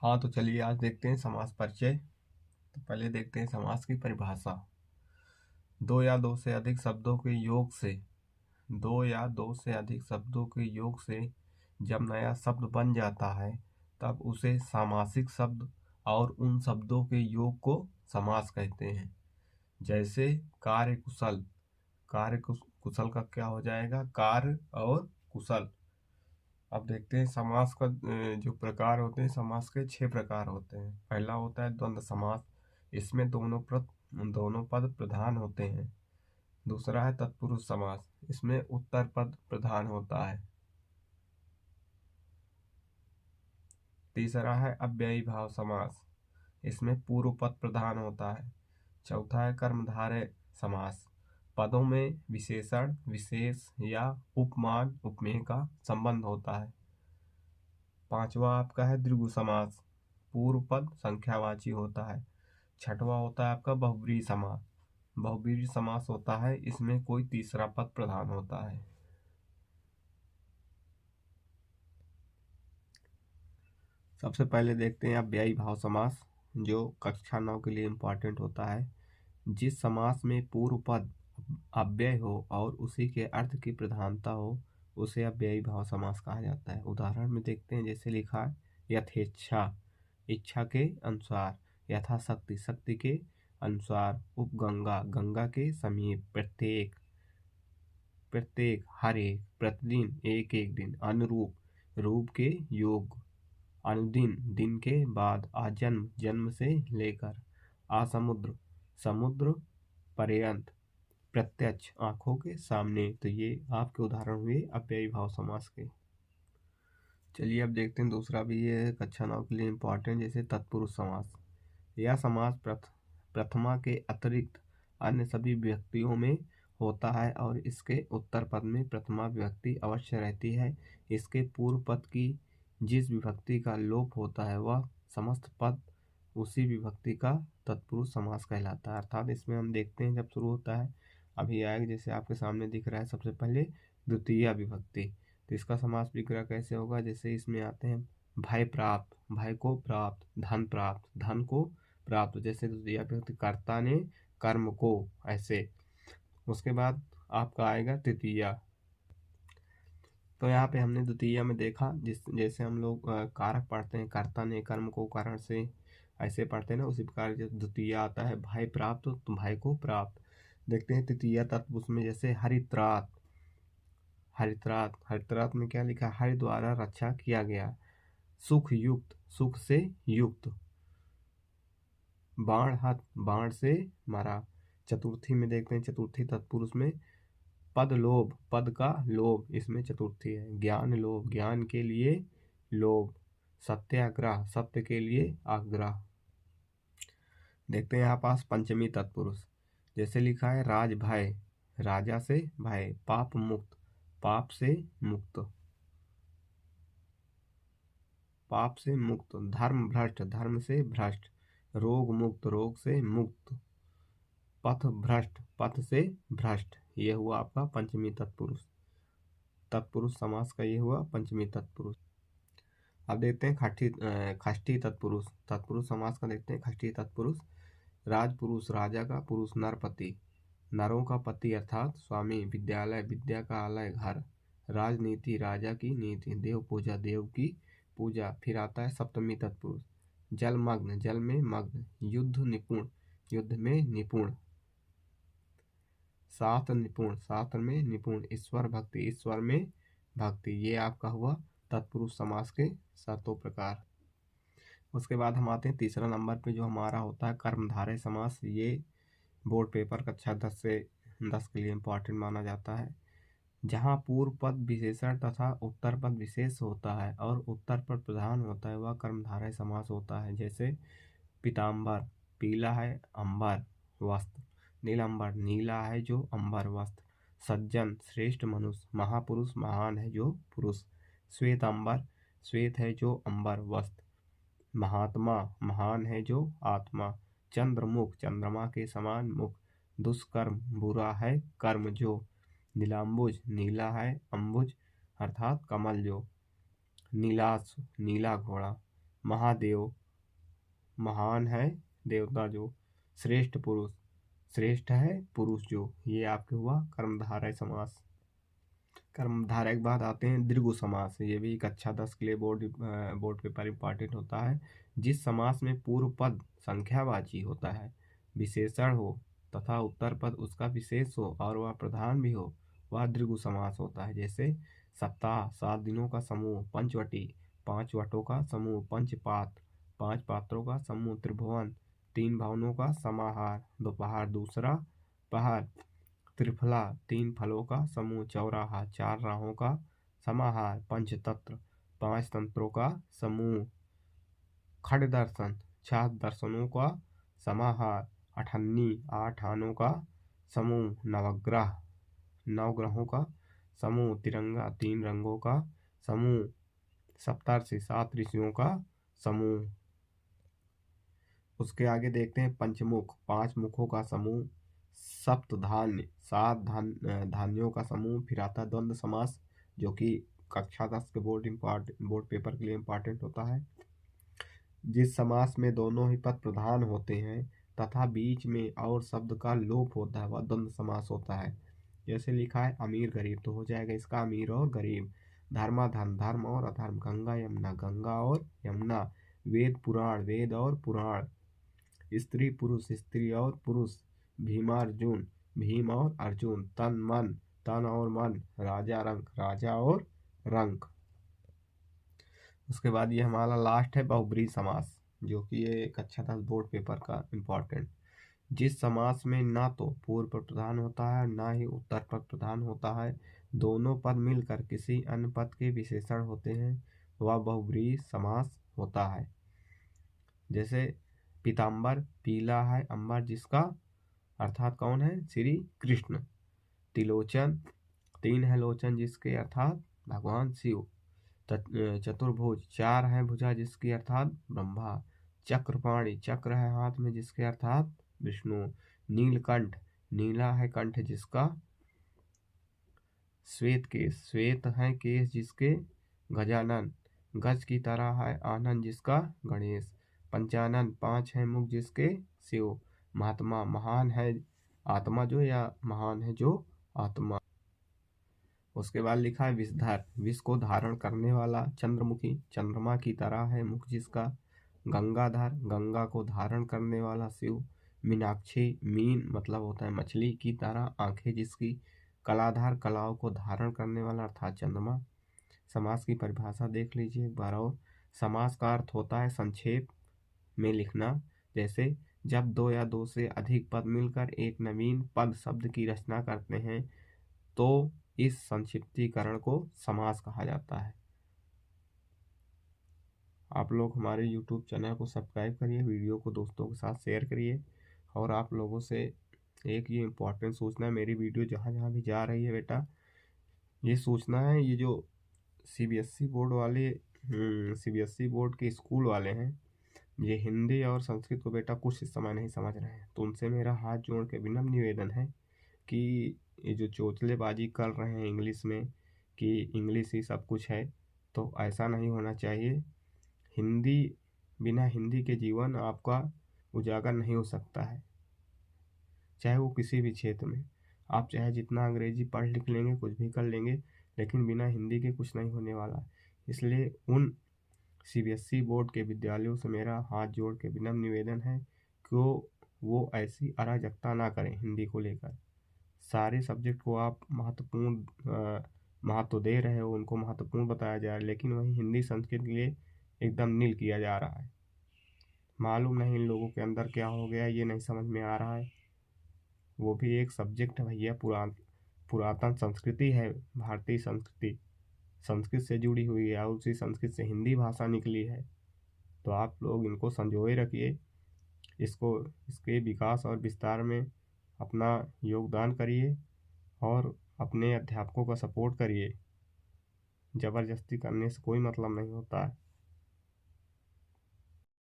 हाँ, तो चलिए आज देखते हैं समास परिचय। तो पहले देखते हैं समास की परिभाषा। दो या दो से अधिक शब्दों के योग से जब नया शब्द बन जाता है तब उसे सामासिक शब्द और उन शब्दों के योग को समास कहते हैं। जैसे कार्यकुशल, कुशल का क्या हो जाएगा? कार्य और कुशल। अब देखते हैं समास का जो प्रकार होते हैं, समास के 6 प्रकार होते हैं। पहला होता है द्वंद्व समास, इसमें दोनों पद प्रधान होते हैं। दूसरा है तत्पुरुष समास, इसमें उत्तर पद प्रधान होता है। तीसरा है अव्ययी भाव समास, इसमें पूर्व पद प्रधान होता है। चौथा है कर्मधारय समास, पदों में विशेषण, विशेष या उपमान, उपमेय का संबंध होता है। पांचवा आपका है द्विगु समास, पूर्व पद संख्यावाची होता है। छठवां होता है आपका बहुब्रीहि समास, बहुब्रीहि समास होता है, इसमें कोई तीसरा पद प्रधान होता है। सबसे पहले देखते हैं अव्ययी भाव समास, जो कक्षा 9 के लिए इम्पोर्टेंट होता है। जिस समास में पूर्व पद अव्यय हो और उसी के अर्थ की प्रधानता हो उसे अव्ययी भाव समास कहा जाता है। उदाहरण में देखते हैं, जैसे लिखा है यथेच्छा, इच्छा के अनुसार, यथाशक्ति, शक्ति के अनुसार, उपगंगा, गंगा के समीप, प्रत्येक, हर एक, प्रतिदिन, एक एक दिन, अनुरूप, रूप के योग, अनुदिन, दिन के बाद, आजन्म, जन्म से लेकर, आसमुद्र, समुद्र पर्यंत, प्रत्यक्ष, आंखों के सामने। तो ये आपके उदाहरण हुए अव्ययी भाव समास के। चलिए अब देखते हैं दूसरा भी ये कक्षा 9 के लिए इम्पोर्टेंट, जैसे तत्पुरुष समास। यह समास प्रथमा के अतिरिक्त अन्य सभी विभक्तियों में होता है और इसके उत्तर पद में प्रथमा विभक्ति अवश्य रहती है। इसके पूर्व पद की जिस विभक्ति का लोप होता है वह समस्त पद उसी विभक्ति का तत्पुरुष समास कहलाता है। अर्थात इसमें हम देखते हैं जब शुरू होता है, अभी आएगा, जैसे आपके सामने दिख रहा है सबसे पहले द्वितीय विभक्ति, तो इसका समास विग्रह कैसे होगा? जैसे इसमें आते हैं भय प्राप्त, भय को प्राप्त, धन प्राप्त, धन को प्राप्त, जैसे द्वितीय विभक्ति कर्ता ने कर्म को, ऐसे। उसके बाद आपका आएगा तृतीया। तो यहाँ पे हमने द्वितीय में देखा, जैसे हम लोग कारक पढ़ते हैं, कर्ता ने कर्म को कारण से, ऐसे पढ़ते हैं ना, उसी प्रकार जब द्वितीय आता है भय प्राप्त, तो भय को प्राप्त। देखते हैं तृतीय तत्व, उसमें जैसे हरित्रात, हरित्रात में क्या लिखा? हरि द्वारा रक्षा किया गया। सुख युक्त, सुख से युक्त। बाण हत, बाण से मारा। चतुर्थी में देखते हैं, चतुर्थी तत्पुरुष में पद लोभ, पद का लोभ, इसमें चतुर्थी है। ज्ञान लोभ, ज्ञान के लिए लोभ। सत्याग्रह, सत्य के लिए आग्रह। देखते हैं यहाँ पास पंचमी तत्पुरुष, जैसे लिखा है राज भय, राजा से भय। पाप मुक्त, पाप से मुक्त, पाप से मुक्त। धर्म भ्रष्ट, धर्म से भ्रष्ट। रोग मुक्त, रोग से मुक्त। पथ भ्रष्ट, पथ से भ्रष्ट। ये हुआ आपका पंचमी तत्पुरुष, तत्पुरुष समास का ये हुआ पंचमी तत्पुरुष। अब देखते हैं षष्ठी तत्पुरुष, तत्पुरुष समास का देखते हैं षष्ठी तत्पुरुष। राजपुरुष, राजा का पुरुष, नरपति, नरों का पति अर्थात स्वामी। विद्यालय, विद्या का आलय, घर। राजनीति, राजा की नीति। देव पूजा, देव की पूजा। फिर आता है सप्तमी तत्पुरुष, जलमग्न, जल में मग्न। युद्ध निपुण, युद्ध में निपुण। शास्त्र निपुण, शास्त्र में निपुण। ईश्वर भक्ति, ईश्वर में भक्ति। ये आपका हुआ तत्पुरुष समास के 7 प्रकार। उसके बाद हम आते हैं तीसरा नंबर पे, जो हमारा होता है कर्मधारय समास। ये बोर्ड पेपर कक्षा 10 से 10 के लिए इम्पोर्टेंट माना जाता है। जहाँ पूर्व पद विशेषण तथा उत्तर पद विशेष होता है और उत्तर पद प्रधान होता है, वह कर्मधारय समास होता है। जैसे पीताम्बर, पीला है अंबर वस्त्र। नीलांबर, नीला है जो अंबर वस्त्र। सज्जन, श्रेष्ठ मनुष्य। महापुरुष, महान है जो पुरुष। श्वेतांबर, श्वेत है जो अंबर वस्त्र। महात्मा, महान है जो आत्मा। चंद्रमुख, चंद्रमा के समान मुख। दुष्कर्म, बुरा है कर्म जो। नीलांबुज, नीला है अंबुज अर्थात कमल जो। नीलाश, नीला घोड़ा। महादेव, महान है देवता जो। श्रेष्ठ पुरुष, श्रेष्ठ है पुरुष जो। ये आपके हुआ कर्मधारय समास। कर्मधारय के बाद आते हैं दीर्घ समास। ये भी कक्षा 10 के लिए बोर्ड पेपर इंपॉर्टेंट होता है। जिस समास में पूर्व पद संख्यावाची होता है, विशेषण हो तथा उत्तर पद उसका विशेष हो और वह प्रधान भी हो, वह दीर्घ समास होता है। जैसे सप्ताह 7 दिनों का समूह, पंचवटी 5 वटों का समूह, पंचपात 5 पात्रों का समूह, त्रिभुवन 3 भवनों का समाहार, दोपहर दूसरा पहर, त्रिफला 3 फलों का समूह, चौराहा 4 राहों का समाहार, पंचतंत्र 5 तंत्रों का समूह, खड़ दर्शन 6 दर्शनों का समाहार, अठन्नी 8 आनों का समूह, नवग्रह 9 ग्रहों का समूह, तिरंगा 3 रंगों का समूह, सप्तर्षि 7 ऋषियों का समूह। उसके आगे देखते हैं पंचमुख 5 मुखों का समूह, सप्त धान्य 7 धान्यों का समूह। फिर आता द्वंद्व समास जो कि कक्षा 10 के बोर्ड पेपर के लिए इम्पोर्टेंट होता है। जिस समास में दोनों ही पद प्रधान होते हैं तथा बीच में और शब्द का लोप होता है, वह द्वंद्व समास होता है। जैसे लिखा है अमीर गरीब, तो हो जाएगा इसका अमीर और गरीब। धर्माधर्म, धर्म और अधर्म, गंगा यमुना, गंगा और यमुना, वेद पुराण, वेद और पुराण, स्त्री पुरुष, स्त्री और पुरुष, भीमार्जुन, भीम और अर्जुन, तन मन, तन और मन, राजा रंक, राजा और रंक। उसके बाद ये हमारा लास्ट है बहुब्रीहि समास, जो कि ये कक्षा 10 बोर्ड पेपर का इम्पोर्टेंट। जिस समास में ना तो पूर्व पद प्रधान होता है ना ही उत्तर पद प्रधान होता है, दोनों पद मिलकर किसी अन्य पद के विशेषण होते हैं, वह बहुब्रीहि समास होता है। जैसे पीताम्बर पीला है अंबर, जिसका अर्थात कौन है, श्री कृष्ण। तिलोचन 3 है लोचन, जिसके अर्थात भगवान शिव। चतुर्भुज 4 है भुजा, जिसकी अर्थात ब्रह्मा। चक्रपाणि चक्र है हाथ में, जिसके अर्थात विष्णु। नीलकंठ नीला है कंठ, जिसका श्वेत केश, श्वेत है केश जिसके गजानन। गज की तरह है आनंद, जिसका गणेश। पंचानन 5 है मुख, जिसके शिव। महात्मा महान है आत्मा जो, या महान है जो आत्मा। उसके बाद लिखा है विषधर, विष को धारण करने वाला। चंद्रमुखी चंद्रमा की तरह है मुख, जिसका। गंगाधर गंगा को धारण करने वाला शिव। मीनाक्षी मीन मतलब होता है मछली की तरह आंखें, जिसकी। कलाधार कलाओं को धारण करने वाला अर्थात चंद्रमा। समास की परिभाषा देख लीजिए एक बार और। समास का अर्थ होता है संक्षेप में लिखना। जैसे जब 2 या 2 से अधिक पद मिलकर एक नवीन पद शब्द की रचना करते हैं तो इस संक्षिप्तीकरण को समास कहा जाता है। आप लोग हमारे YouTube चैनल को सब्सक्राइब करिए, वीडियो को दोस्तों के साथ शेयर करिए। और आप लोगों से एक ये इम्पोर्टेंट सूचना है, मेरी वीडियो जहाँ जहाँ भी जा रही है बेटा, ये सूचना है, ये जो CBSE बोर्ड वाले CBSE बोर्ड के स्कूल वाले हैं, ये हिंदी और संस्कृत को बेटा कुछ इस समय नहीं समझ रहे हैं। तो उनसे मेरा हाथ जोड़ के विनम्र निवेदन है कि ये जो चोचलेबाजी कर रहे हैं इंग्लिश में कि इंग्लिश ही सब कुछ है, तो ऐसा नहीं होना चाहिए। हिंदी, बिना हिंदी के जीवन आपका उजागर नहीं हो सकता है, चाहे वो किसी भी क्षेत्र में। आप चाहे जितना अंग्रेजी पढ़ लिख लेंगे, कुछ भी कर लेंगे, लेकिन बिना हिंदी के कुछ नहीं होने वाला। इसलिए उन CBSE बोर्ड के विद्यालयों से मेरा हाथ जोड़ के विनम्र निवेदन है कि वो ऐसी अराजकता ना करें हिंदी को लेकर। सारे सब्जेक्ट को आप महत्व दे रहे हो, उनको महत्वपूर्ण बताया जा रहा है, लेकिन वही हिंदी संस्कृत के लिए एकदम नील किया जा रहा है। मालूम नहीं इन लोगों के अंदर क्या हो गया, ये नहीं समझ में आ रहा है। वो भी एक सब्जेक्ट है भैया, पुरातन संस्कृति है, भारतीय संस्कृति संस्कृत से जुड़ी हुई है और उसी संस्कृत से हिंदी भाषा निकली है। तो आप लोग इनको संजोए रखिए, इसके विकास और विस्तार में अपना योगदान करिए और अपने अध्यापकों का सपोर्ट करिए। ज़बरदस्ती करने से कोई मतलब नहीं होता है।